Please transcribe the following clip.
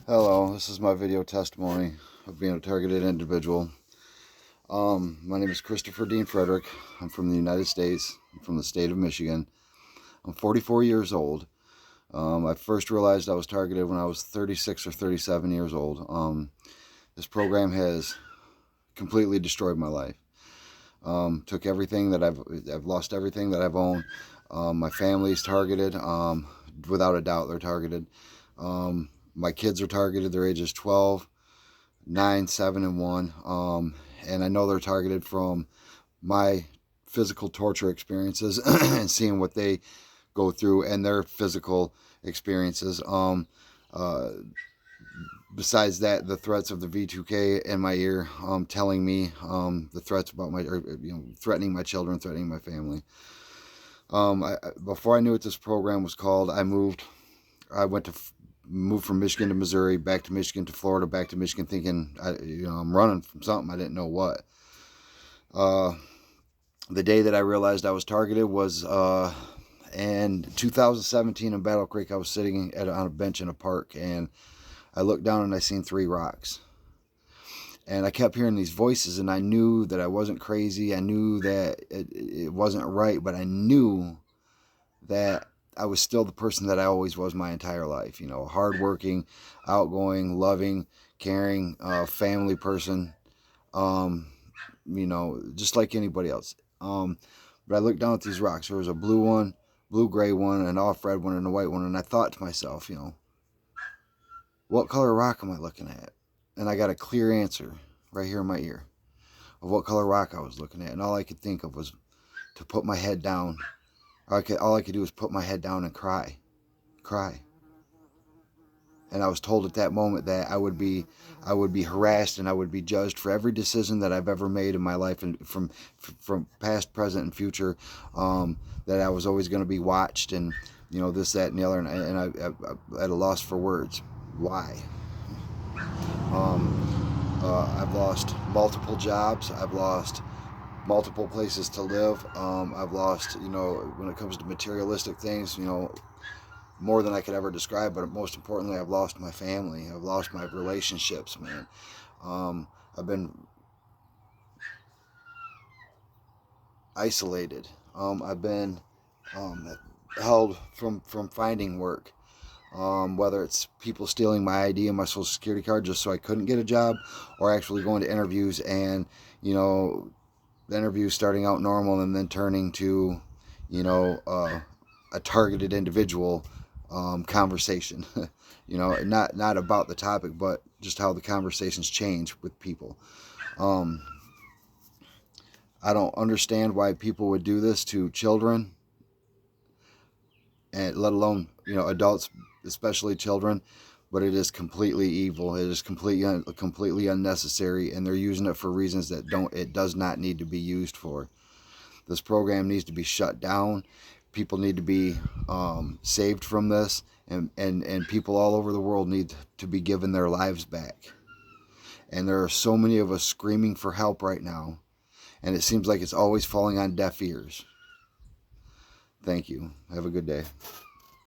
Hello, this is my video testimony of being a targeted individual. My name is Christopher Dean Frederick. I'm from the United States. I'm from the state of Michigan. I'm 44 years old. I first realized I was targeted when I was 36 or 37 years old. This program has completely destroyed my life. Took everything that I've lost everything that I've owned. My family's targeted. Without a doubt, they're targeted. My kids are targeted. Their ages 12, 9, 7, and 1. And I know they're targeted from my physical torture experiences and seeing what they go through and their physical experiences. Besides that, the threats of the V2K in my ear, telling me the threats about threatening my children, threatening my family. Before I knew what this program was called, I moved from Michigan to Missouri, back to Michigan to Florida, back to Michigan, thinking I'm running from something. I didn't know what. The day that I realized I was targeted was in 2017 in Battle Creek. I was sitting on a bench in a park, and I looked down and I seen 3 rocks. And I kept hearing these voices, and I knew that I wasn't crazy. I knew that it wasn't right, but I knew that I was still the person that I always was my entire life. Hardworking, outgoing, loving, caring, family person. Just like anybody else. But I looked down at these rocks. There was a blue one, blue-gray one, an off-red one, and a white one. And I thought to myself, what color rock am I looking at? And I got a clear answer right here in my ear of what color rock I was looking at. And all I could think of was to put my head down. All I could do was put my head down and cry. And I was told at that moment that I would be harassed and I would be judged for every decision that I've ever made in my life, and from past, present, and future. That I was always going to be watched, and this, that, and the other. And I at a loss for words. Why? I've lost multiple jobs. I've lost multiple places to live. I've lost, when it comes to materialistic things, more than I could ever describe. But most importantly, I've lost my family. I've lost my relationships, man. I've been isolated. I've been held from finding work. Whether it's people stealing my ID and my social security card just so I couldn't get a job, or actually going to interviews and, the interview starting out normal and then turning to, a targeted individual conversation. Not about the topic, but just how the conversations change with people. I don't understand why people would do this to children, and let alone adults, especially children. But it is completely evil. It is completely unnecessary, and they're using it for reasons that it does not need to be used for. This program needs to be shut down. People need to be saved from this, and people all over the world need to be given their lives back. And there are so many of us screaming for help right now, and it seems like it's always falling on deaf ears. Thank you. Have a good day.